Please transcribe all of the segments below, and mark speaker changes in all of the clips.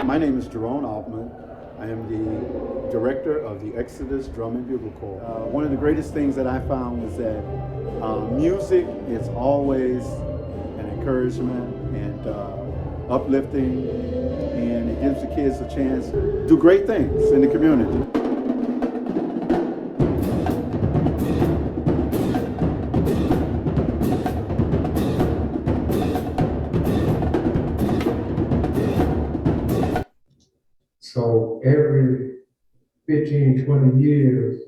Speaker 1: My name is Jerome Altman. I am the director of the Exodus Drum and Bugle Corps. One of the greatest things that I found was that music is always an encouragement and uplifting, and it gives the kids a chance to do great things in the community.
Speaker 2: So every 15, 20 years,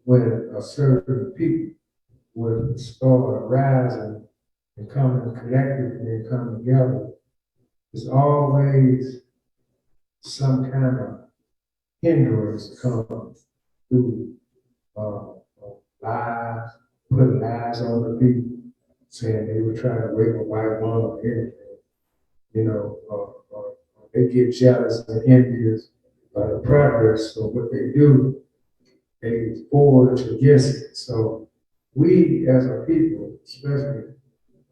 Speaker 2: when a certain people would start rising and coming collectively and come together, there's always some kind of hindrance come through lies, put lies on the people, saying they were trying to rape a white woman or anything, you know, they get jealous and envious by the progress of what they do, they forward against it. So we as a people, especially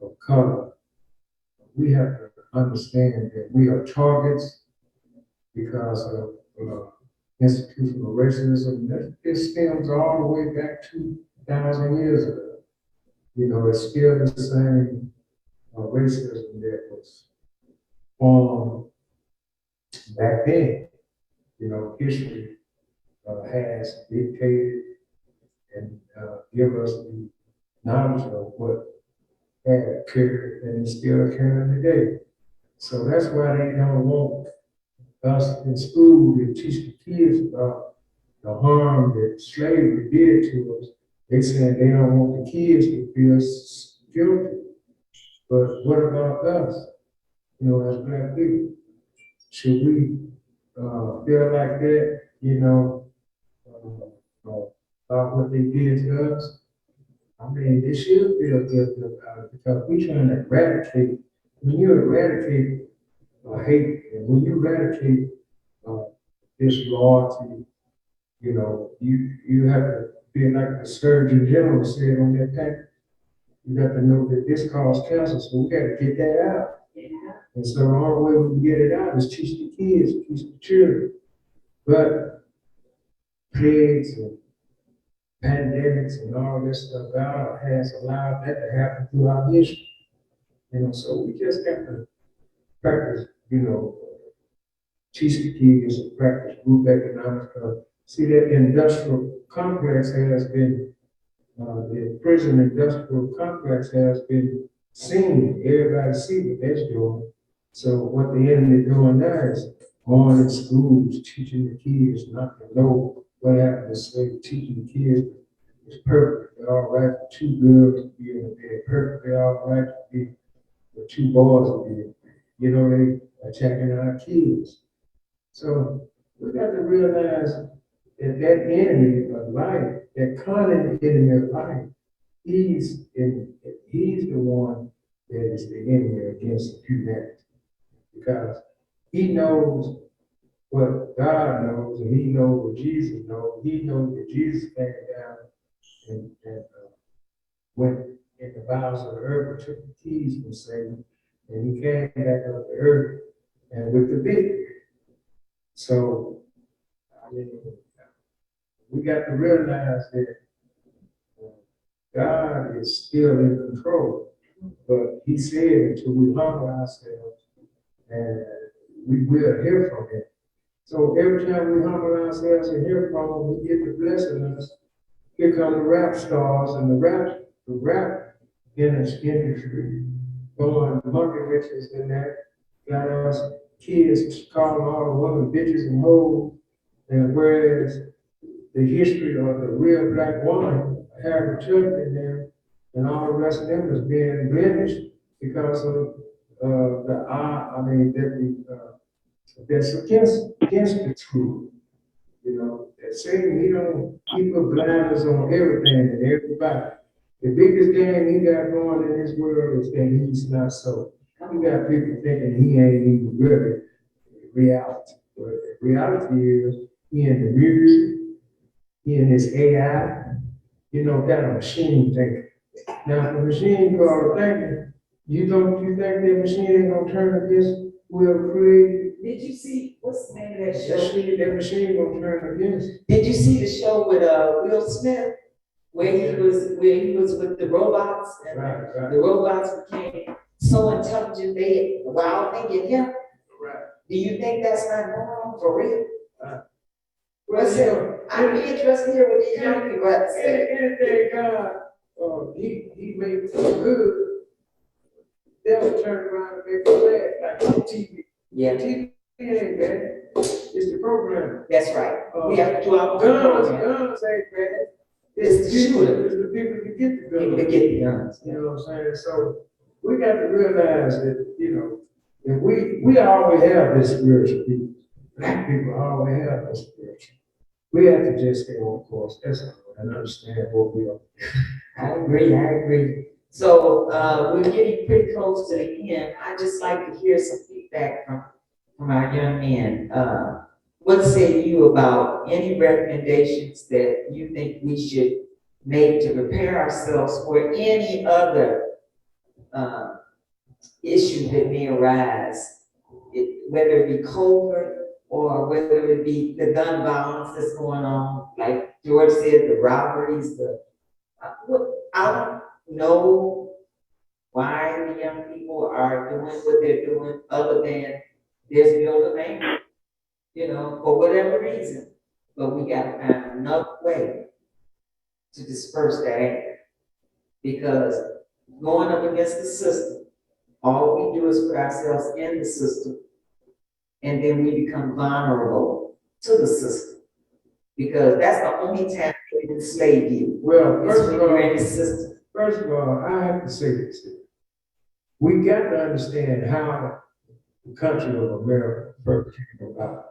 Speaker 2: of color, we have to understand that we are targets because of institutional racism. It stems all the way back 2,000 years ago. You know, it's still the same racism that was formed back then. You know, history has dictated and give us the knowledge of what had occurred and is still occurring today. So that's why they don't want us in school to teach the kids about the harm that slavery did to us. They saying they don't want the kids to feel guilty. But what about us? You know, as black people, should we feel like that? You know, about what they did to us? I mean, they should feel guilty about it because we're trying to eradicate. When you eradicate hate, and when you eradicate uh, disloyalty, you know, you have to be like the Surgeon General said on that paper. You got to know that this causes cancer, so we got to get that out. Yeah. And so the only way we can get it out is teach the kids, teach the children. But plagues and pandemics and all this stuff, God has allowed that to happen throughout history. You know, so we just have to practice, you know, teach the kids and practice group economics. See, that industrial complex has been, the prison industrial complex has been seen. Everybody see what that's doing. So what the enemy doing now is going in schools, teaching the kids not to know what happened to slavery, teaching the kids it's perfect. They're all right for two girls to be in the bed. Perfect. They're all right to be for two boys to be in the bed. You know, they attacking our kids. So we got to realize that that enemy of life, that cunning enemy of life, he's the one that is the enemy against humanity because he knows what God knows and he knows what Jesus knows. He knows that Jesus came down and went in the bowels of the earth and took the keys from Satan, and he came back up to earth and with the victory. So I mean, we got to realize that God is still in control, but He said until we humble ourselves, and we will hear from Him. So every time we humble ourselves and hear from Him, we get the blessing us. Here come the rap stars and the rap industry going monkey wrenches in that. Got us kids calling all the women bitches and hoes, and whereas the history of the real black woman, Harriet Tubman there, and all the rest of them is being blemished because of that's against the truth. You know, that Satan, he don't keep a blinders on everything and everybody. The biggest game he got going in this world is that he's not so. You got people thinking he ain't even really reality. But the reality is he in the music, he in his AI, you know, got a machine thinking. Now, if the machine do all the thinking, you think that machine ain't gonna turn against whoever created
Speaker 3: Did you see, what's the name of that
Speaker 2: That
Speaker 3: show?
Speaker 2: machine gonna turn against.
Speaker 3: Did you see the show with, Will Smith? Where he was with the robots and
Speaker 2: Right.
Speaker 3: the robots became so intelligent, they, wow, thinking him.
Speaker 2: Right.
Speaker 3: Do you think that's not going on for real?
Speaker 2: Well,
Speaker 3: What's it? I'd be interested to hear what these young people have to say.
Speaker 2: anything God, he made good, they'll turn around and make it bad, like on TV.
Speaker 3: Yeah,
Speaker 2: TV ain't bad, it's the program.
Speaker 3: that's right. We have to do our own program.
Speaker 2: Guns ain't bad.
Speaker 3: It's the shooter.
Speaker 2: It's the people that get the guns.
Speaker 3: People to get the guns.
Speaker 2: You know what I'm saying? So we got to realize that, that we always have this spiritual people. Black people always have this spiritual. We have to just stay on course, that's all, and understand what we are.
Speaker 3: I agree. So, we're getting pretty close to the end. I'd just like to hear some feedback from our young men. What say you about any recommendations that you think we should make to prepare ourselves for any other, issue that may arise? Whether it be COVID or whether it be the gun violence that's going on, like George said, the robberies, I don't know why the young people are doing what they're doing, other than there's bills of anger, for whatever reason. But we gotta find another way to disperse that anger. Because going up against the system, all we do is put ourselves in the system, and then we become vulnerable to the system. Because that's the only time we can enslave you.
Speaker 2: Well,
Speaker 3: Is when you're in the system.
Speaker 2: first of all, I have to say this here. We got to understand how the country of America first came about.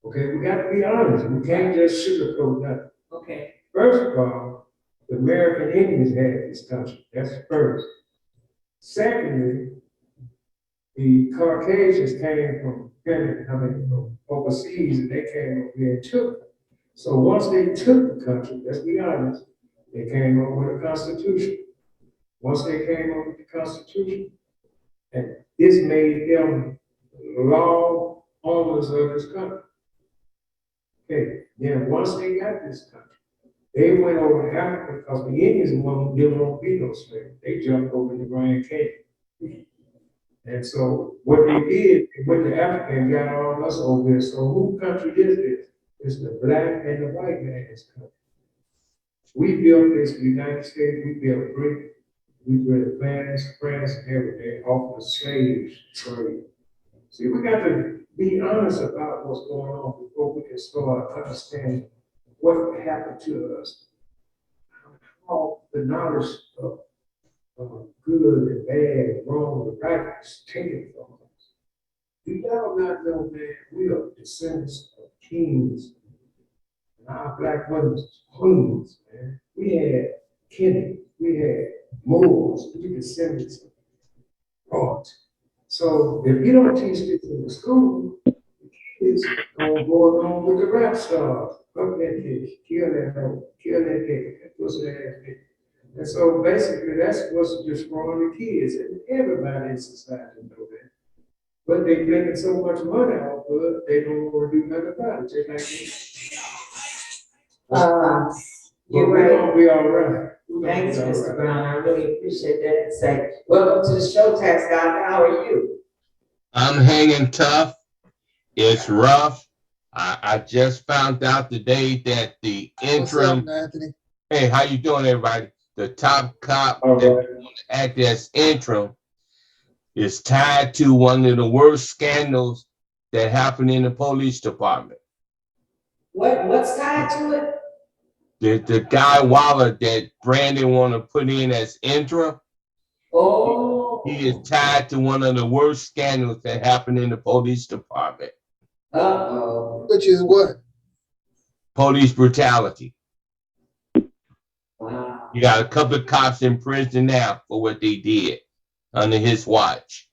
Speaker 2: Okay, we got to be honest. We can't just sugarcoat nothing.
Speaker 3: Okay.
Speaker 2: First of all, the American Indians had this country. That's first. Secondly, the Caucasians came from overseas, and they came over here and took it. So once they took the country, let's be honest, they came up with a constitution. Once they came up with the constitution, and this made them law owners of this country. Okay, then once they got this country, they went over to Africa because the Indians didn't want to be no slaves. They jumped over the Grand Canyon. And so what they did, they went to Africa and got all of us over here. So whose country is this? It's the black and the white man's country. We built this United States, we built Britain, we built France, and everything off the slave trade. See, we got to be honest about what's going on before we can start understanding what happened to us. How the knowledge of good and bad and wrong and right is taken from us. Do y'all not know, man, we are descendants of kings, and our black women queens, man. We had Kennedy, we had Moors, we descendants of royalty. So if you don't teach this in the school, the kids gonna go along with the rap stars. Up that bitch, kill that hoe, kill that nigga, that pussy ass nigga. And so basically that's what's destroying the kids, and everybody in society know that. But they making so much money off of it, they don't want to do nothing about it, just like
Speaker 3: You're
Speaker 2: we're
Speaker 3: right.
Speaker 2: gonna be all right.
Speaker 3: Thanks, Mr. Brown. I really appreciate that insight. Welcome to the show, Tax Guy. How are you?
Speaker 4: I'm hanging tough. It's rough. I just found out today that the interim.
Speaker 5: What's up, Anthony?
Speaker 4: Hey, how you doing, everybody? The top cop that act as interim is tied to one of the worst scandals that happened in the police department.
Speaker 3: What's tied to it?
Speaker 4: The guy Waller that Brandon want to put in as interim,
Speaker 3: Oh.
Speaker 4: he is tied to one of the worst scandals that happened in the police department.
Speaker 3: Uh-oh.
Speaker 5: Which is what?
Speaker 4: Police brutality.
Speaker 3: Wow.
Speaker 4: You got a couple of cops in prison now for what they did under his watch.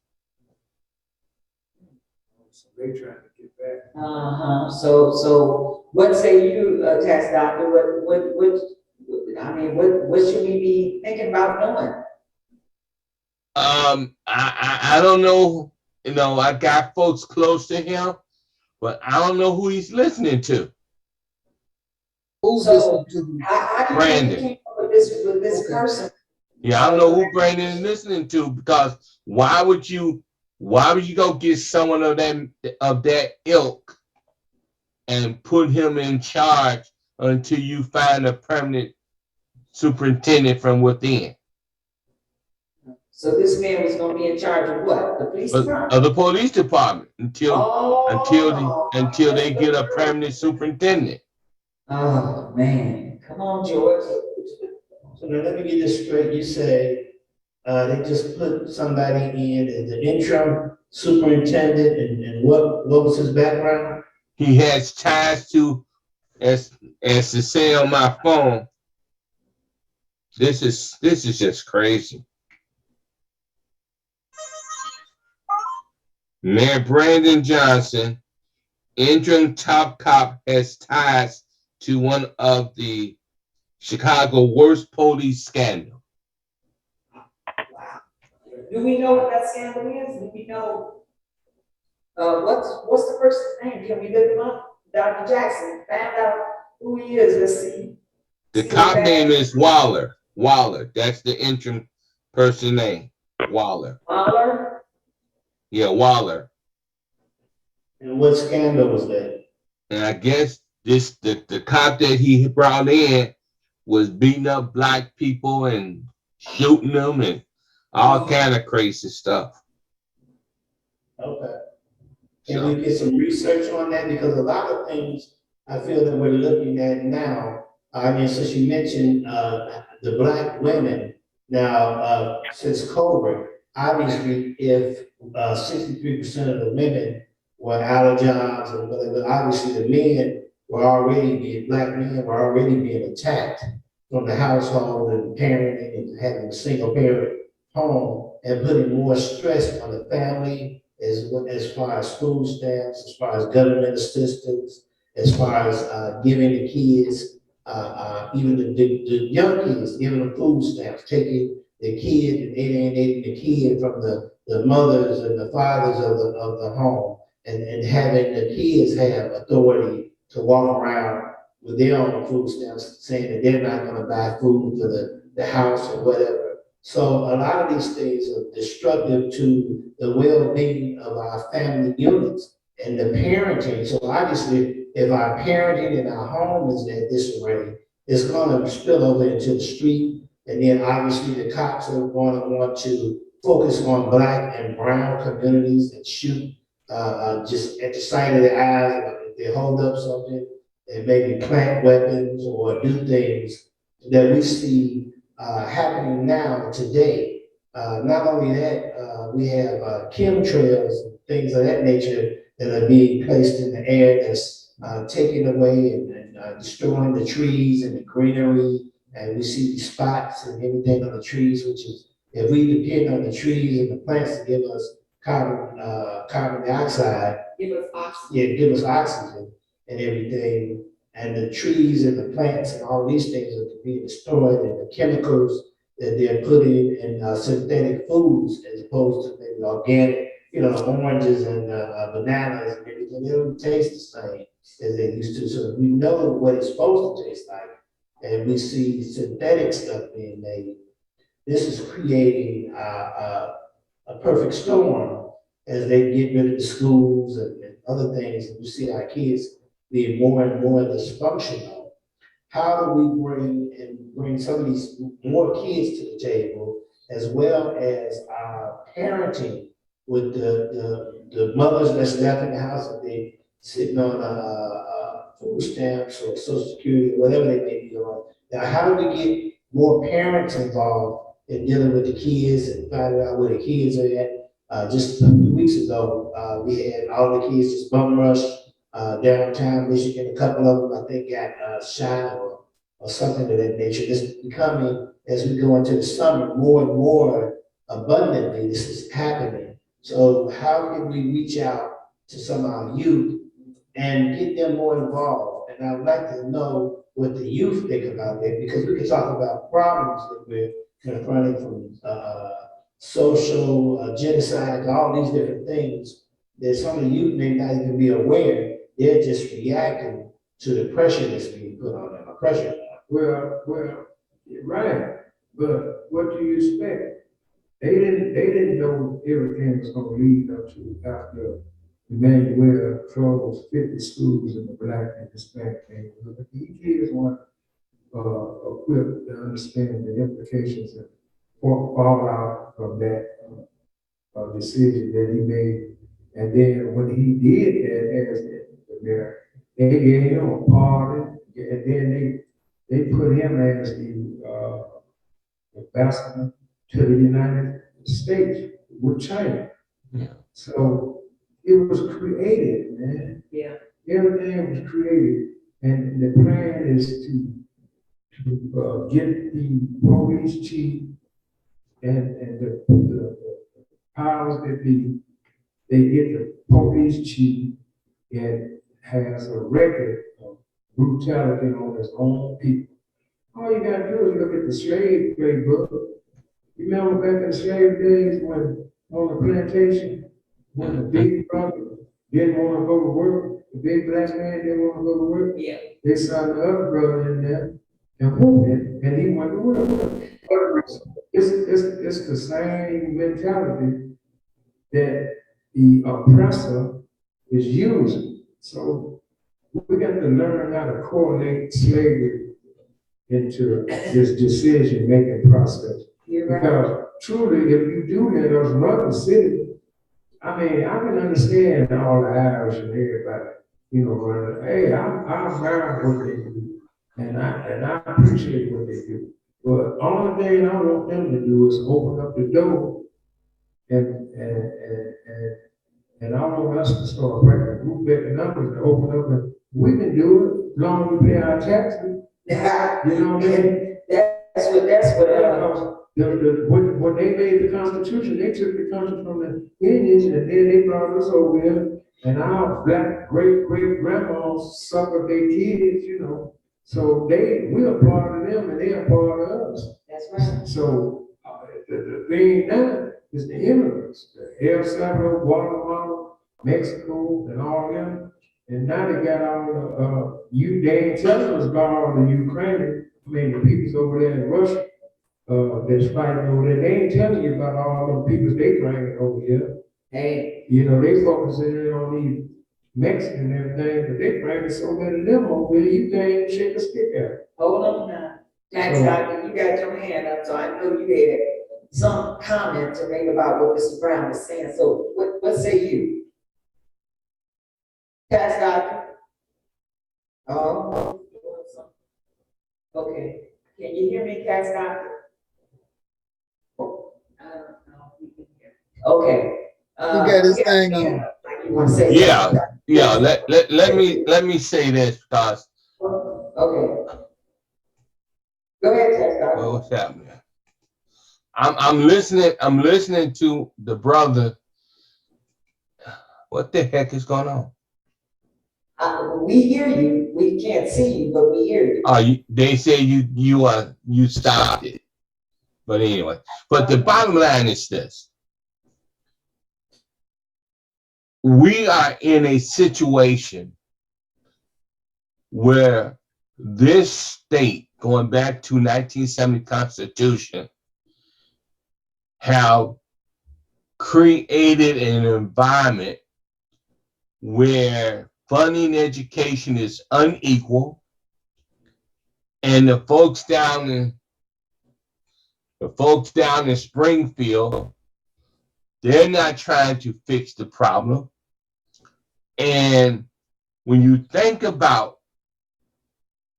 Speaker 2: So they trying to get back.
Speaker 3: Uh-huh. So what say you, tax doctor? What should we be thinking about doing?
Speaker 4: I don't know you know, I got folks close to him, but I don't know who he's listening to.
Speaker 2: Who's
Speaker 3: So,
Speaker 2: listening to?
Speaker 3: how do you
Speaker 4: Brandon.
Speaker 3: came up with this
Speaker 2: Okay.
Speaker 3: person?
Speaker 4: Yeah, I don't know who Brandon is listening to, because why would you go get someone of that ilk and put him in charge until you find a permanent superintendent from within
Speaker 3: So this man was gonna be in charge of what? The police department?
Speaker 4: of the police department until
Speaker 3: Oh.
Speaker 4: they get a permanent superintendent.
Speaker 3: Oh, man, come on, George.
Speaker 2: So now let me get this straight. You say, they just put somebody in as the interim superintendent and what was his background?
Speaker 4: He has ties to, as to say on my phone, this is just crazy. Mayor Brandon Johnson, interim top cop, has ties to one of the Chicago worst police scandal.
Speaker 3: Wow. Do we know what that scandal is? Do we know, what's the person's name? Can we look him up? Dr. Jackson, find out who he is, let's see.
Speaker 4: The
Speaker 3: See
Speaker 4: cop
Speaker 3: what
Speaker 4: name
Speaker 3: that-
Speaker 4: is Waller. Waller, that's the interim person name. Waller.
Speaker 3: Mahler?
Speaker 4: Yeah, Waller.
Speaker 2: And what scandal was that?
Speaker 4: And I guess the cop that he brought in was beating up black people and shooting them and all kind of crazy stuff.
Speaker 2: Okay. Can we get some research on that? Because a lot of things I feel that we're looking at now, I mean, since you mentioned, the black women, now, since COVID, obviously, if, 63% of the women were out of jobs and whatever, obviously the men were already black men were already being attacked from the household and parenting and having a single parent home and putting more stress on the family as far as food stamps, as far as government assistance, as far as giving the kids, even the young kids, giving them food stamps, taking the kid and alienating the kid from the mothers and the fathers of the home, and having the kids have authority to walk around with their own food stamps, saying that they're not gonna buy food for the house or whatever. So a lot of these things are destructive to the well-being of our family units and the parenting. So obviously, if our parenting in our home is at disarray, it's gonna spill over into the street. And then obviously the cops are gonna want to focus on black and brown communities and shoot, just at the sight of their eyes, if they hold up something, and maybe plant weapons or do things that we see happening now today. Not only that, we have chemtrails and things of that nature that are being placed in the air that's taking away and destroying the trees and the greenery. And we see the spots and everything on the trees, which is, if we depend on the trees and the plants to give us carbon dioxide,
Speaker 3: Give us oxygen.
Speaker 2: yeah, give us oxygen and everything, and the trees and the plants and all these things are being destroyed, and the chemicals that they're putting in synthetic foods as opposed to maybe organic, oranges and bananas and everything, they don't taste the same as they used to. So we know what it's supposed to taste like, and we see synthetic stuff being made. This is creating a perfect storm as they get rid of the schools and other things, and you see our kids being more and more dysfunctional. How do we bring some of these more kids to the table, as well as our parenting with the mothers that's left in the house, if they sitting on food stamps or social security, whatever they may be on. Now, how do we get more parents involved in dealing with the kids and finding out where the kids are at? Just a few weeks ago, we had all the kids just bum rush downtown Michigan. A couple of them, I think, got shot or something of that nature. This is becoming, as we go into the summer, more and more abundantly, this is happening. So how can we reach out to some of our youth and get them more involved? And I'd like to know what the youth think about it, because we can talk about problems that we're confronting from social genocide, all these different things that some of the youth may not even be aware. They're just reacting to the pressure that's being put on them, pressure. Well, you're right, but what do you expect? They didn't know everything was gonna lead up to after Emmanuel closed 50 schools in the black and Hispanic neighborhood. But these kids weren't equipped to understand the implications and fallout from that decision that he made. And then when he did that as the mayor, they gave him a pardon, and then they put him as the ambassador to the United States with China.
Speaker 4: Yeah.
Speaker 2: So it was created, man.
Speaker 3: Yeah.
Speaker 2: Everything was created, and the plan is to get the police chief and the powers that be. They get the police chief and has a record of brutality on his own people. All you gotta do is look at the slave playbook. You remember back in the slave days when on the plantation, when the big brother didn't want to go to work, the big black man didn't want to go to work.
Speaker 3: Yeah.
Speaker 2: They saw the other brother in there and whooped him, and he went to work. It's the same mentality that the oppressor is using. So we got to learn how to correlate slavery into this decision-making process.
Speaker 3: You're right.
Speaker 2: Because truly, if you do that, those run the city, I mean, I can understand all the Irish and everybody, you know, running, hey, I'm proud of what they do, and I appreciate what they do. But only thing I want them to do is open up the door, and I want us to start bringing group better numbers to open up, and we can do it as long as we pay our taxes. You know what I mean?
Speaker 3: That's what.
Speaker 2: When they made the Constitution, they took the country from the Indians and then they brought us over here. And our black great grandmas suffered their kids, you know. So we're part of them and they are part of us.
Speaker 3: That's right.
Speaker 2: So the thing now is the immigrants, the El Salvador, Guatemala, Mexico, and all them. And now they got all the they ain't telling us about all the Ukrainians. I mean, the peoples over there in Russia. That's fighting over there. They ain't telling you about all the people they bringing over here.
Speaker 3: Hey.
Speaker 2: You know, they focusing in on these Mexicans and everything, but they bringing so many of them over here, you can't even shake a stick at.
Speaker 3: Hold on now. Tax doctor, you got your hand up, so I know you had some comment to make about what Mr. Brown was saying. So what say you? Tax doctor? Oh. Okay. Can you hear me, tax doctor? Okay.
Speaker 5: He got his thing on.
Speaker 3: You want to say
Speaker 4: Yeah,
Speaker 3: something?
Speaker 4: yeah. Let me say this because
Speaker 3: Okay. Go ahead, tax doctor.
Speaker 4: well, what's happening? I'm listening to the brother. What the heck is going on?
Speaker 3: We hear you. We can't see you, but we hear you.
Speaker 4: They say you stopped it. But anyway, but the bottom line is this. We are in a situation where this state, going back to 1970 Constitution, have created an environment where funding education is unequal, and the folks down in Springfield, they're not trying to fix the problem. And when you think about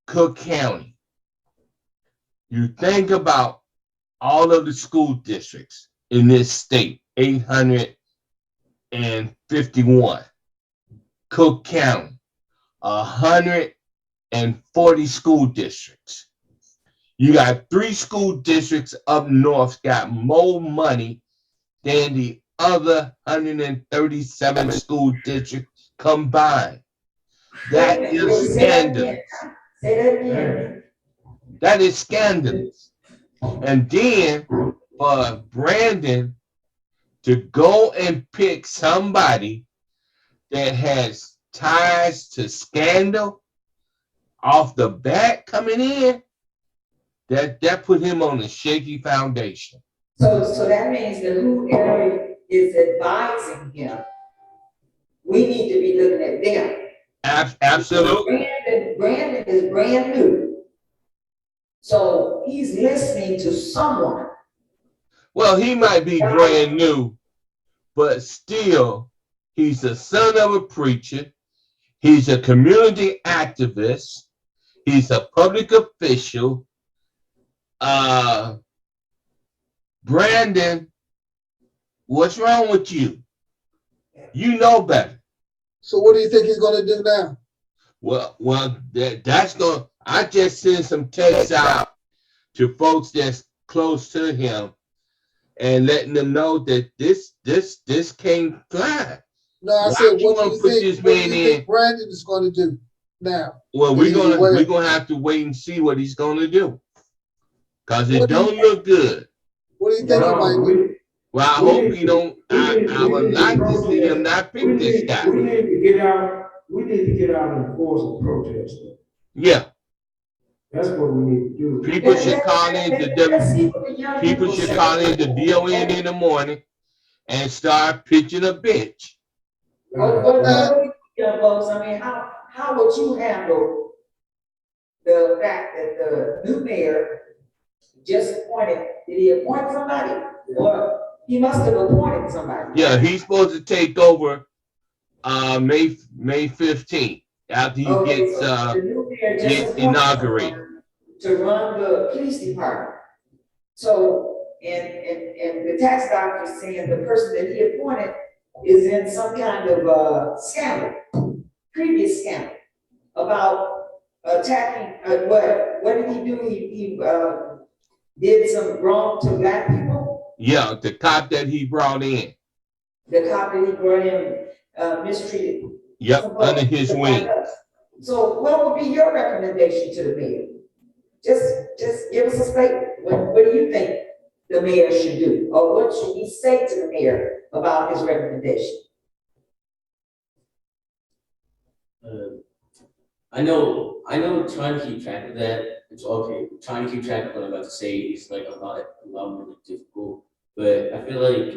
Speaker 4: Cook County, you think about all of the school districts in this state, 851. Cook County, 140 school districts. You got 3 school districts up north got more money than the other 137 school districts combined. That is scandalous.
Speaker 3: Say that again.
Speaker 4: That is scandalous. And then for Brandon to go and pick somebody that has ties to scandal off the bat coming in, that put him on a shaky foundation.
Speaker 3: So that means that whoever is advising him, we need to be looking at them.
Speaker 4: Absolutely.
Speaker 3: Brandon is brand new. So he's listening to someone.
Speaker 4: Well, he might be brand new, but still, he's the son of a preacher. He's a community activist. He's a public official. Brandon, what's wrong with you? You know better.
Speaker 5: So what do you think he's gonna do now?
Speaker 4: Well, that's going. I just sent some texts out to folks that's close to him and letting them know that this can't fly.
Speaker 5: No, I
Speaker 4: Why
Speaker 5: said,
Speaker 4: you
Speaker 5: what
Speaker 4: wanna
Speaker 5: do you
Speaker 4: put
Speaker 5: think,
Speaker 4: this
Speaker 5: what do
Speaker 4: man
Speaker 5: you
Speaker 4: in?
Speaker 5: think Brandon is gonna do now?
Speaker 4: Well,
Speaker 5: Is he aware?
Speaker 4: we're gonna have to wait and see what he's gonna do, cause it
Speaker 5: What do
Speaker 4: don't look good.
Speaker 5: What do you think he might do?
Speaker 4: Well, I hope he don't. I would like to see him not pick this guy.
Speaker 2: We need to get out, and force a protest.
Speaker 4: Yeah,
Speaker 2: That's what we need to do.
Speaker 4: people should call in the people should call in the DON in the morning and start pitching a bitch.
Speaker 3: Young folks, I mean, how would you handle the fact that the new mayor just appointed, did he appoint somebody? Or he must have appointed somebody.
Speaker 4: Yeah, he's supposed to take over May 15th after he gets
Speaker 3: The new mayor just appointed
Speaker 4: inaugurated.
Speaker 3: someone to run the police department. So, and the tax doctor is saying the person that he appointed is in some kind of scandal, previous scandal about attacking, what did he do? He did some wrong to black people.
Speaker 4: Yeah, the cop that he brought in.
Speaker 3: The cop that he brought in mistreated.
Speaker 4: Yep, under his wing.
Speaker 3: So what would be your recommendation to the mayor? Just give us a statement. What do you think the mayor should do? Or what should we say to the mayor about his recommendation?
Speaker 6: I know trying to keep track of that, it's okay. Trying to keep track of what I'm about to say is like a lot more difficult. But I feel like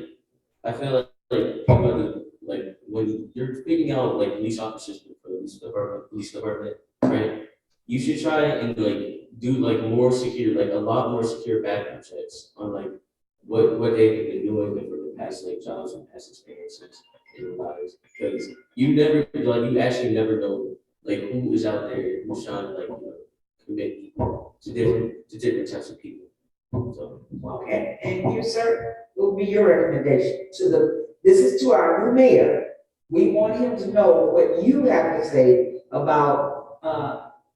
Speaker 6: people like when you're picking out like police officers for the police department, right? You should try and like do like more secure, like a lot more secure background checks on like what they've been doing for the past like jobs and past experiences in their lives. Because you actually never know like who is out there who's trying to like commit people to different types of people. So
Speaker 3: Okay, and you, sir, what would be your recommendation this is to our new mayor. We want him to know what you have to say about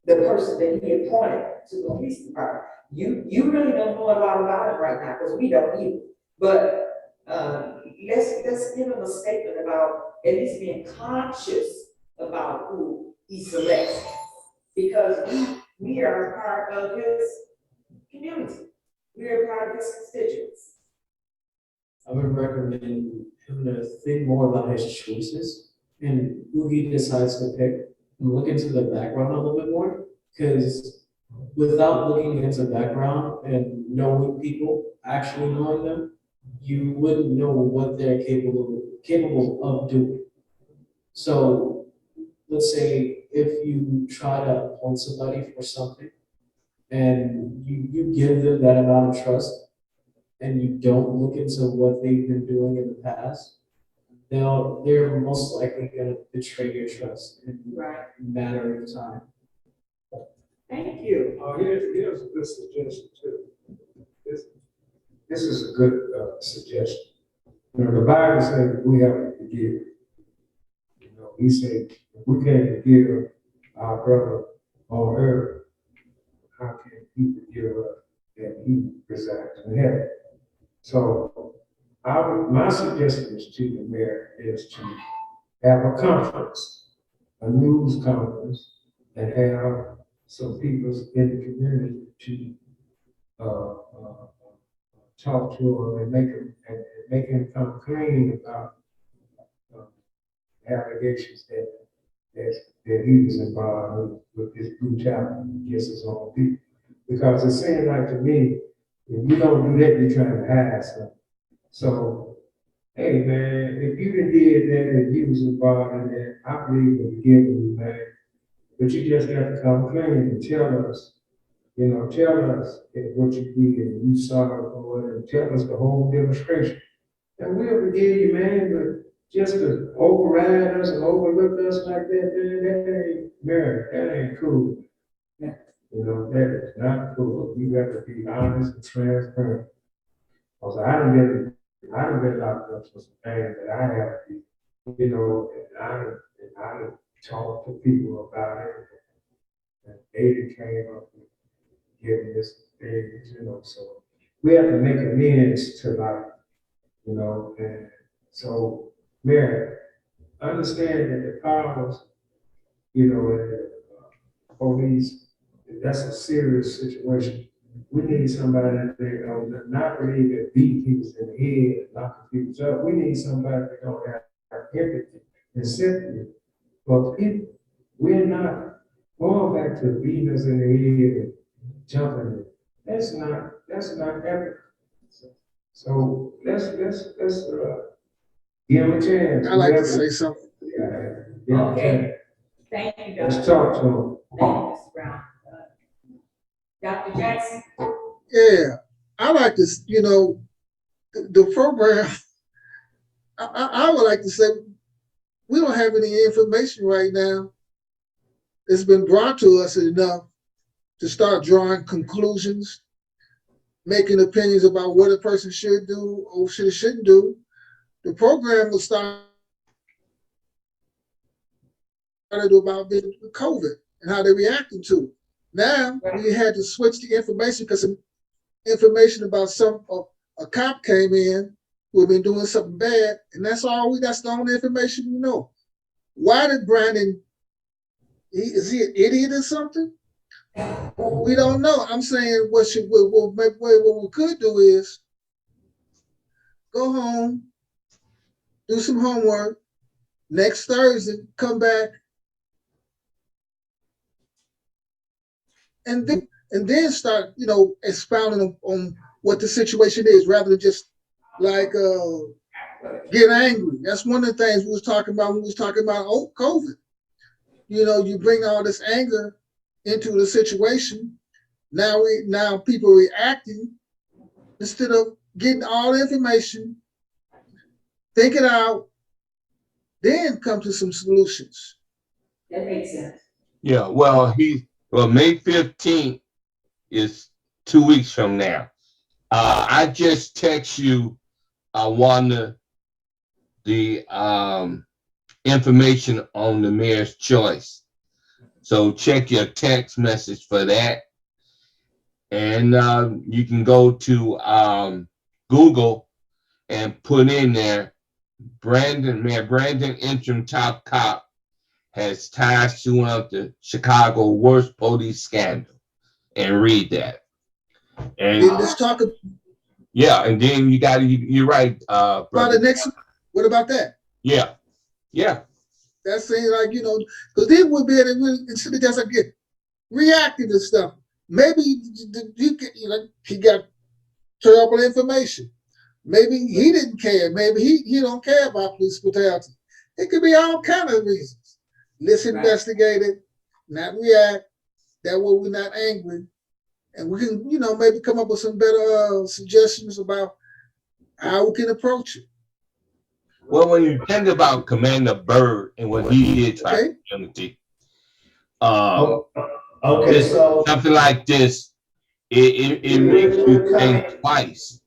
Speaker 3: the person that he appointed to the police department. You really don't know a lot about him right now, because we don't either. But let's give him a statement about at least being conscious about who he selects, because we are a part of his community. We are a part of his constituents.
Speaker 7: I would recommend him to think more about his choices and who he decides to pick and look into the background a little bit more. Because without looking into background and knowing people, actually knowing them, you wouldn't know what they're capable of doing. So let's say if you try to appoint somebody for something and you give them that amount of trust and you don't look into what they've been doing in the past, they're most likely going to betray your trust in a matter of time.
Speaker 3: Thank you.
Speaker 2: Here's a good suggestion too. This is a good suggestion. You know, the Bible says we have to forgive. You know, he said, if we can't forgive our brother on earth, how can he forgive us that he resides in heaven? So my suggestion to the mayor is to have a conference, a news conference, and have some people in the community to talk to him and make him come clean about allegations that he was involved with this brutality against his own people. Because it seems like to me, if you don't do that, you're trying to hide something. So, hey man, if you done did that, if you was involved in that, I believe in forgiving you, man. But you just got to come clean and tell us, tell us what you did and you saw it or and tell us the whole demonstration. And we'll forgive you, man, but just to override us and overlook us like that, man, that ain't merit, that ain't cool. That is not cool. You got to be honest and transparent. Because I done been locked up for some things that I have to be, and I done talked to people about it. And they done came up with giving us things, so we have to make amends to life, and so, Mayor, understand that the powers, and the police, that's a serious situation. We need somebody that not really that beat people in the head and knocking people up. We need somebody that don't have empathy and sympathy for people. We're not going back to beating us in the head and jumping. That's not ethical. So let's give him a chance.
Speaker 5: I like to say something.
Speaker 2: Yeah,
Speaker 3: Okay. Thank you, Dr.
Speaker 2: let's talk to him.
Speaker 3: Thank you, Mr. Brown. Dr. Jackson?
Speaker 5: Yeah, I like this, the program, I would like to say, we don't have any information right now that's been brought to us enough to start drawing conclusions, making opinions about what a person should do or shouldn't do. The program will start about COVID and how they're reacting to it. Now we had to switch the information because some information about a cop came in who had been doing something bad, and that's the only information we know. Why did Brandon, is he an idiot or something? We don't know. I'm saying what we could do is go home, do some homework, next Thursday, come back, and then start, expounding on what the situation is, rather than just like get angry. That's one of the things we was talking about when we was talking about COVID. You bring all this anger into the situation. Now people are reacting instead of getting all the information, think it out, then come to some solutions.
Speaker 3: That makes sense.
Speaker 4: Yeah, well, May 15th is 2 weeks from now. I just text you, Wanda, the information on the mayor's choice. So check your text message for that. And you can go to Google and put in there, Mayor Brandon interim top cop has ties to one of the Chicago worst police scandal, and read that. And
Speaker 5: Then let's talk
Speaker 4: yeah, and then you're right,
Speaker 5: about
Speaker 4: brother.
Speaker 5: the next. What about that?
Speaker 4: Yeah.
Speaker 5: That seems like, because then we'll be able to really, instead of just like reacting to stuff. Maybe he got terrible information. Maybe he didn't care. Maybe he don't care about police brutality. It could be all kind of reasons. Let's investigate it, not react. That way we're not angry. And we can, maybe come up with some better suggestions about how we can approach it.
Speaker 4: Well, when you think about Commander Byrd and what he did to our community,
Speaker 8: Okay, so
Speaker 4: something like this, it makes you think twice.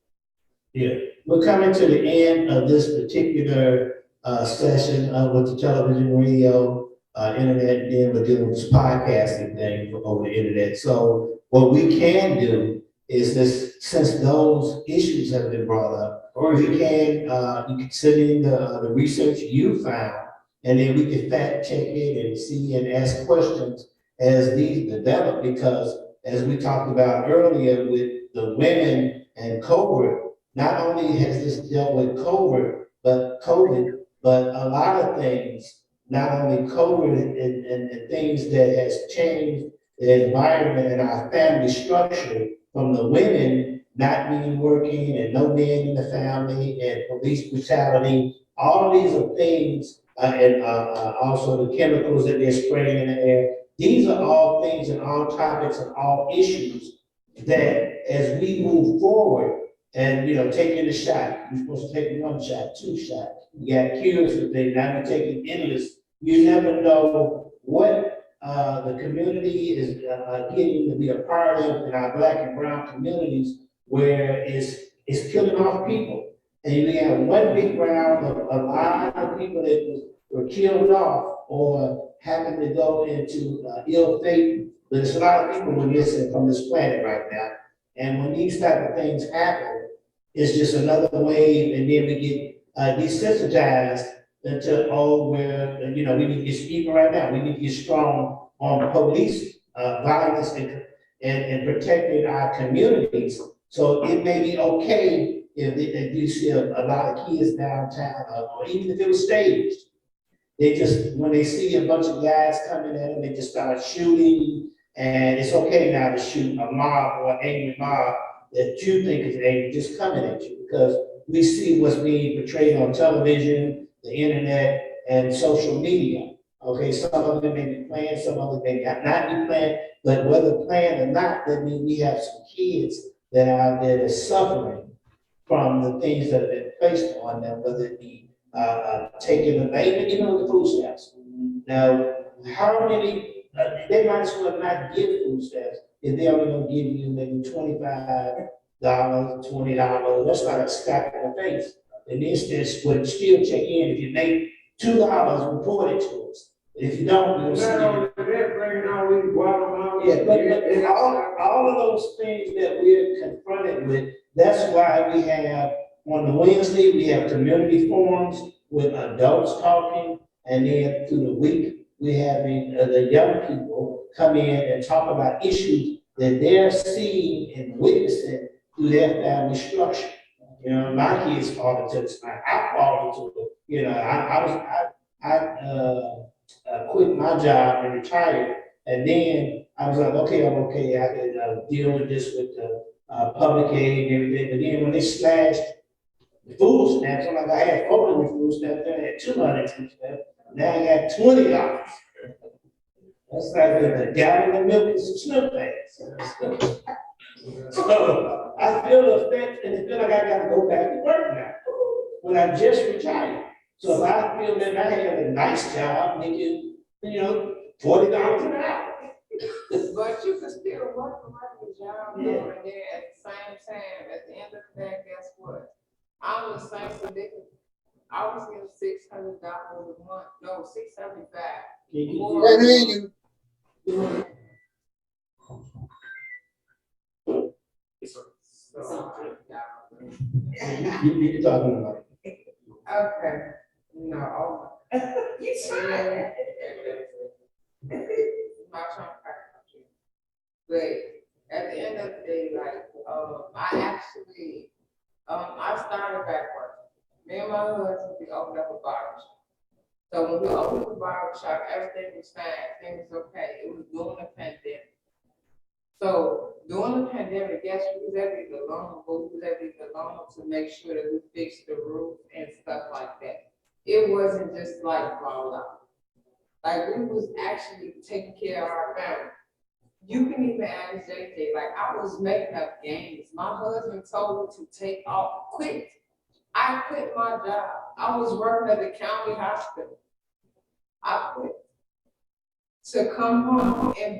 Speaker 8: yeah, we're coming to the end of this particular session with the television, radio, internet, and then we're dealing with this podcasting thing over the internet. So what we can do is this, since those issues have been brought up, or you can send in the research you found, and then we can fact check it and see and ask questions as these develop, because as we talked about earlier with the women And covert, not only has this dealt with covert, but COVID, but a lot of things, not only covert and things that has changed the environment and our family structure from the women not being working and no men in the family and police brutality. All these are things, and also the chemicals that they're spraying in the air. These are all things and all topics and all issues that as we move forward and, taking the shot, you're supposed to take one shot, two shots. You got cures for things, now you're taking endless. You never know what the community is getting to be a part of in our black and brown communities where it's killing off people. And you have one big round of a lot of people that were killed off or having to go into ill fate. But there's a lot of people who are missing from this planet right now. And when these type of things happen, it's just another wave, and then we get desensitized until, we need to get, even right now, we need to get strong on police violence and protecting our communities. So it may be okay if you see a lot of kids downtown, or even if it was staged. They just, when they see a bunch of guys coming at them, they just start shooting. And it's okay now to shoot a mob or an angry mob that you think is angry, just coming at you, because we see what's being portrayed on television, the internet, and social media. Okay, some of it may be planned, some of it may not be planned, but whether planned or not, that means we have some kids that are out there that's suffering from the things that have been placed on them, whether it be taking the baby, even with the food stamps. Now, how many, they might as well not give food stamps if they're only gonna give you maybe $25, $20, that's like a slap in the face. And this would still check in, if you make $2, report it to us. If you don't, you'll see. Yeah, but all of those things that we're confronted with, that's why we have, on the Wednesday, we have community forums with adults talking, and then through the week, we having the young people come in and talk about issues that they're seeing and witnessing through their family structure. My kids fall into this, I fall into it. I quit my job and retired, and then I was like, okay, I'm okay, I can deal with this with the public aid and everything, but then when they slashed the food stamps, I'm like, I had 400 food stamps, then I had 200 food stamps, now I got $20. That's like a gallon of milk and some Sniff bags. So I feel the effect, and I feel like I gotta go back to work now, when I just retired. So if I feel that I have a nice job, making, $40 an hour.
Speaker 3: But you can still work a regular job,
Speaker 8: Yeah.
Speaker 3: though, and then at the same time, at the end of the day, guess what? I'm the same predicament. I was getting $600 a month, no, $675.
Speaker 5: Right in you.
Speaker 8: You're talking about.
Speaker 3: Okay, no. You trying. My trying to crack up you. But at the end of the day, like, I started back working. Me and my husband, we opened up a barbershop. So when we opened the barbershop, everything was fine, everything was okay. It was during the pandemic. So during the pandemic, guess who was able to get along? Who was able to get along to make sure that we fixed the roof and stuff like that. It wasn't just like fallout. Like we was actually taking care of our family. You can even ask JJ, like I was making up games. My husband told me to take off, quit. I quit my job. I was working at the county hospital. I quit to come home and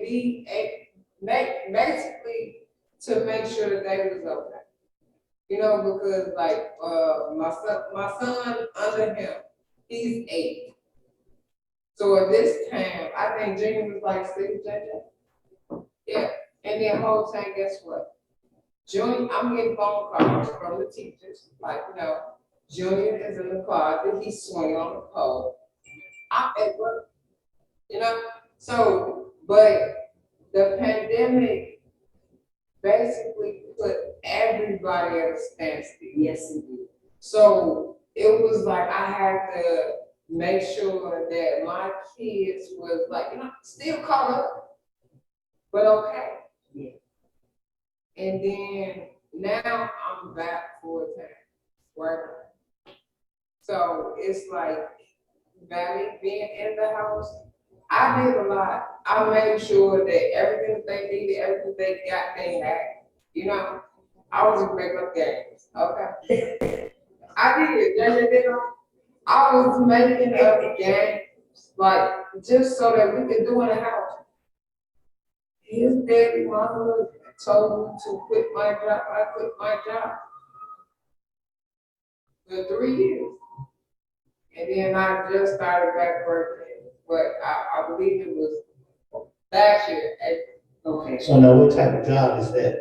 Speaker 3: basically to make sure that they was okay. Because like my son under him, he's 8. So at this time, I think Junior was like 6, JJ. Yeah, and then whole time, guess what? Junior, I'm getting phone calls from the teachers, like, Junior is in the closet, he's swinging on the pole. I'm at work, So, but the pandemic
Speaker 9: basically put everybody at a standstill.
Speaker 3: Yes, it did.
Speaker 9: So it was like I had to make sure that my kids was like, still caught up, but okay.
Speaker 3: Yeah.
Speaker 9: And then now I'm back full time working. So it's like Valley being in the house, I did a lot. I made sure that everything they needed, everything they got, they had. I wasn't breaking up games, okay? I did, I was making up games, like, just so that we could do in the house. His daddy, mama told me to quit my job, I quit my job. For 3 years. And then I just started back working, but I believe it was last year,
Speaker 3: Okay.
Speaker 8: So now what type of job is that?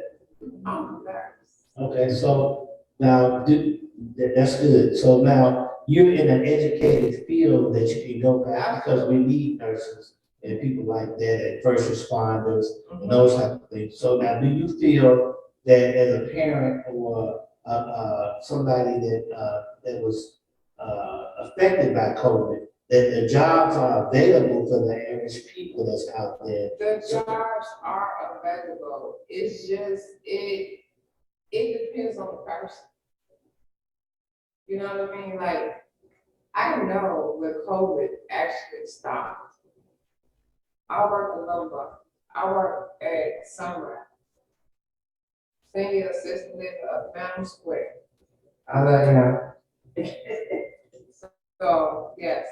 Speaker 9: I'm back.
Speaker 8: Okay, so now, that's good. So now, you're in an educated field that you can go back, because we need nurses and people like that, and first responders, and those type of things. So now, do you feel that as a parent or, somebody that was, affected by COVID, that the jobs are available for the average people that's out there?
Speaker 9: The jobs are available, it's just, it depends on the person. You know what I mean? Like, I know when COVID actually stopped. I work in Lombard, I work at Sunrise, senior assistant at Phantom Square.
Speaker 2: I like
Speaker 9: So, yes,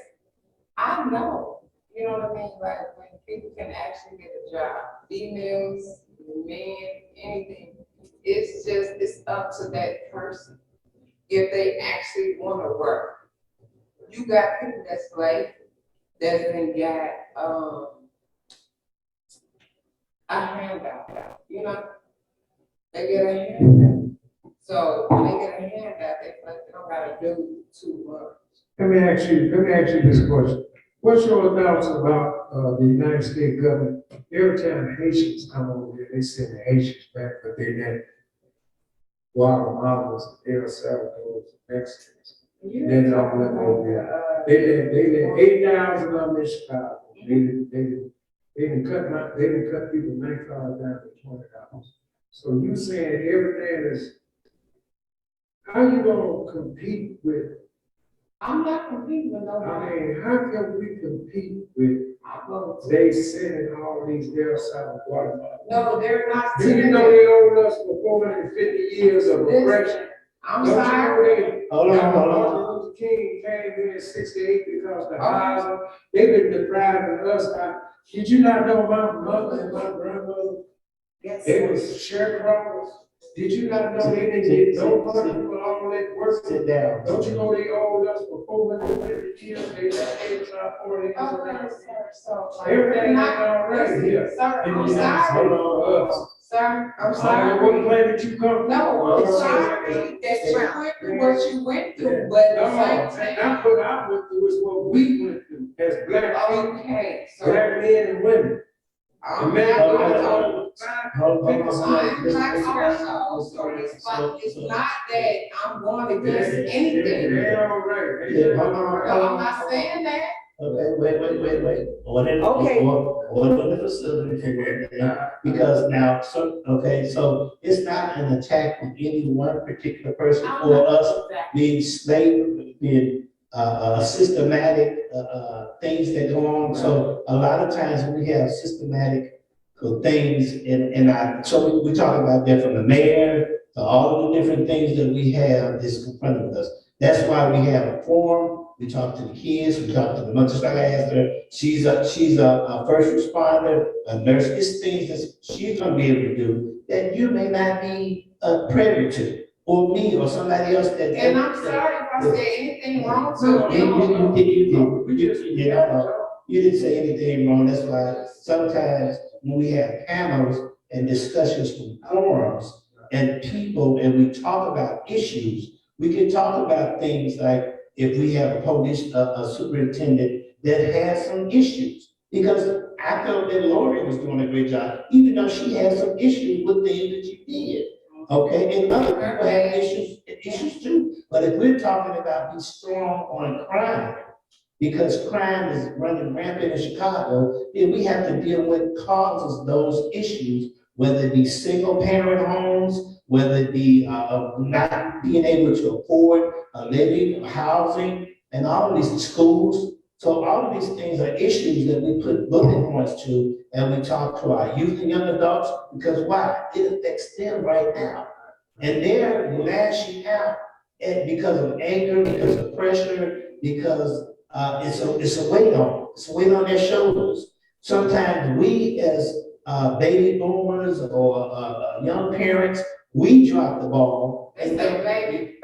Speaker 9: I know, you know what I mean, like, when people can actually get a job, females, men, anything, it's up to that person. If they actually wanna work. You got people that's like, that's been got, a handout, they get a handout. So when they get a handout, they feel like they don't gotta do too much.
Speaker 2: Let me ask you this question. What's your thoughts about, the United States government? Every time Haitians come over here, they send the Haitians back, but they let Guatemalans, El Salvador, Mexicans. They don't let them over here. They let 8,000 of them in Chicago. They didn't cut people $9 down to $20. So you saying everything is, how you gonna compete with?
Speaker 9: I'm not competing with
Speaker 2: I
Speaker 9: nobody.
Speaker 2: mean, how can we compete with
Speaker 9: I vote.
Speaker 2: they sending all these El Salvador?
Speaker 9: No, they're not.
Speaker 2: Do you know they owe us for 450 years of oppression?
Speaker 9: Listen, I'm
Speaker 2: Don't you know
Speaker 9: sorry.
Speaker 2: they?
Speaker 8: Hold on.
Speaker 2: Martin Luther King came here in '68 because the housing, they've been depriving us. Did you not know my mother and my grandmother,
Speaker 3: Yes.
Speaker 2: they was sharecroppers? Did you not know they didn't get no money for all that work?
Speaker 8: Sit down.
Speaker 2: Don't you know they owed us for 450 years? They left us our 40
Speaker 9: Oh,
Speaker 2: years.
Speaker 9: sir, so. like,
Speaker 2: Everything
Speaker 9: we're
Speaker 2: is
Speaker 9: not-
Speaker 2: all right
Speaker 9: listen,
Speaker 2: here.
Speaker 9: Sir, I'm
Speaker 2: Hold
Speaker 9: sorry.
Speaker 2: on,
Speaker 9: Sir, I'm
Speaker 2: I don't know what
Speaker 9: sorry.
Speaker 2: planet you come from.
Speaker 9: No, I'm sorry that you went through what you went through, but
Speaker 2: No,
Speaker 9: at the same
Speaker 2: and
Speaker 9: time.
Speaker 2: that's what I went through, is what we went through as black people,
Speaker 9: Okay, so.
Speaker 2: black men and women.
Speaker 9: I'm
Speaker 2: And man,
Speaker 9: not,
Speaker 2: look at
Speaker 9: I'm
Speaker 2: all the
Speaker 8: Hold on.
Speaker 9: so it's like, it's not that I'm going against anything.
Speaker 2: They all right.
Speaker 8: Yeah, hold on.
Speaker 9: No, I'm not saying that.
Speaker 8: Okay, wait. Order
Speaker 3: Okay.
Speaker 8: the facility for one thing, because now, so it's not an attack on any one particular person
Speaker 9: I'm
Speaker 8: or
Speaker 9: not-
Speaker 8: us being slave, being, systematic, things that go on. So a lot of times we have systematic things so we talk about that from the mayor to all the different things that we have that's confronting us. That's why we have a forum. We talk to the kids, we talk to the mother, just like I asked her, she's a first responder, a nurse. It's things that she's gonna be able to do that you may not be privy to, or me, or somebody else that.
Speaker 9: And I'm sorry if I said anything wrong to
Speaker 8: You didn't say anything wrong. That's why sometimes when we have panels and discussions from forums and people, and we talk about issues, we can talk about things like if we have a police, a superintendent that has some issues, Because I felt that Lori was doing a great job, even though she had some issues with things that she did. Okay, and other people have issues too. But if we're talking about be strong on crime, because crime is running rampant in Chicago, then we have to deal with causes those issues, whether it be single parent homes, whether it be not being able to afford living, housing, and all of these schools. So all of these things are issues that we put bullet points to, and we talk to our youth and young adults, because why? It affects them right now. And they're lashing out because of anger, because of pressure, because it's a weight on their shoulders. Sometimes we as baby boomers or young parents, we drop the ball.
Speaker 9: It's
Speaker 8: And
Speaker 9: the baby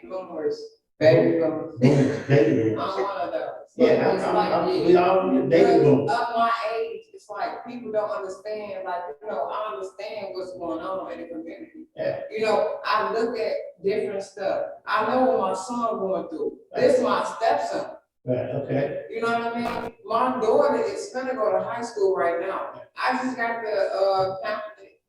Speaker 9: boomers, baby boomers.
Speaker 8: Baby
Speaker 9: I'm
Speaker 8: boomers.
Speaker 9: one of those.
Speaker 8: Yeah,
Speaker 9: It's like,
Speaker 8: we all baby
Speaker 9: because
Speaker 8: boomers.
Speaker 9: of my age, it's like people don't understand, like, I understand what's going on in the community.
Speaker 8: Yeah.
Speaker 9: I look at different stuff. I know what my son going through. This is my stepson.
Speaker 8: Right, okay.
Speaker 9: You know what I mean? My daughter is gonna go to high school right now. I just got the pamphlet,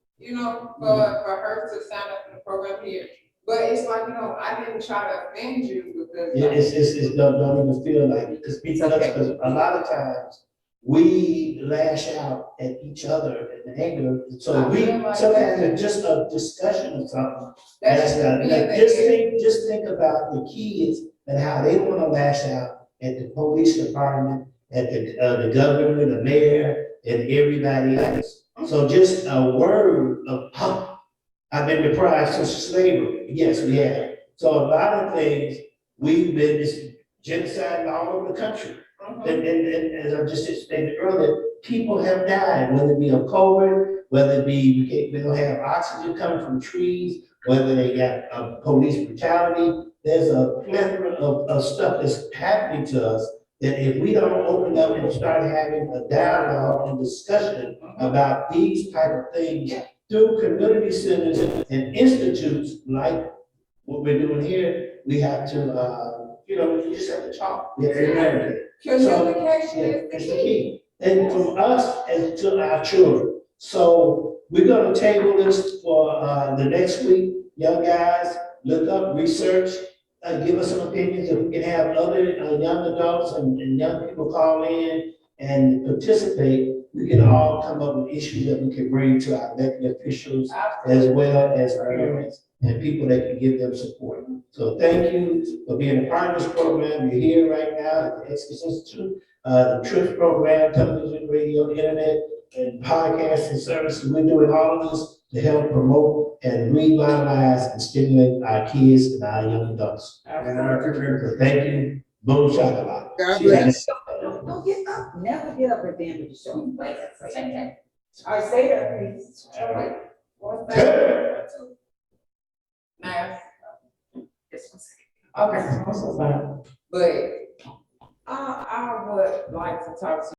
Speaker 9: for her to sign up for the program here. But it's like, I didn't try to offend you because.
Speaker 8: Yeah, it's don't even feel like it, because a lot of times we lash out at each other in anger. So
Speaker 9: I feel like
Speaker 8: sometimes
Speaker 9: that-
Speaker 8: it's just a discussion or something.
Speaker 9: That's
Speaker 8: That's not,
Speaker 9: me and
Speaker 8: just think about the kids and how they wanna lash out at the police department, at the governor, the mayor, and everybody else. So just a word of pump. I've been deprived since slavery. Yes, we have. So a lot of things, we've been this genocide all over the country. And as I just stated earlier, people have died, whether it be of COVID, whether it be we don't have oxygen coming from trees, whether they got police brutality. There's a plethora of stuff that's happening to us that if we don't open up and start having a dialogue and discussion about these type of things through community centers and institutes like what we're doing here, we have to, we just have to talk. We have to communicate.
Speaker 9: Communication
Speaker 8: It's the key. And from us and to our children. So we're gonna table this for the next week. Young guys, look up, research, give us some opinions. If we can have other young adults and young people call in and participate, we can all come up with issues that we can bring to our elected officials as well as parents and people that can give them support. So thank you for being a part of this program. You're here right now at the Exodus Institute, the TRIPS program, television, radio, internet, and podcasting services. We're doing all of this to help promote and revitalize and stimulate our kids and our young adults. And our community. So thank you. Boom shakalaka.
Speaker 5: God bless.
Speaker 3: Don't get up, never get up at the end of the show. All right, stay there, please.
Speaker 9: All right. One thing. Now. Just 1 second. Okay, but I would like to talk to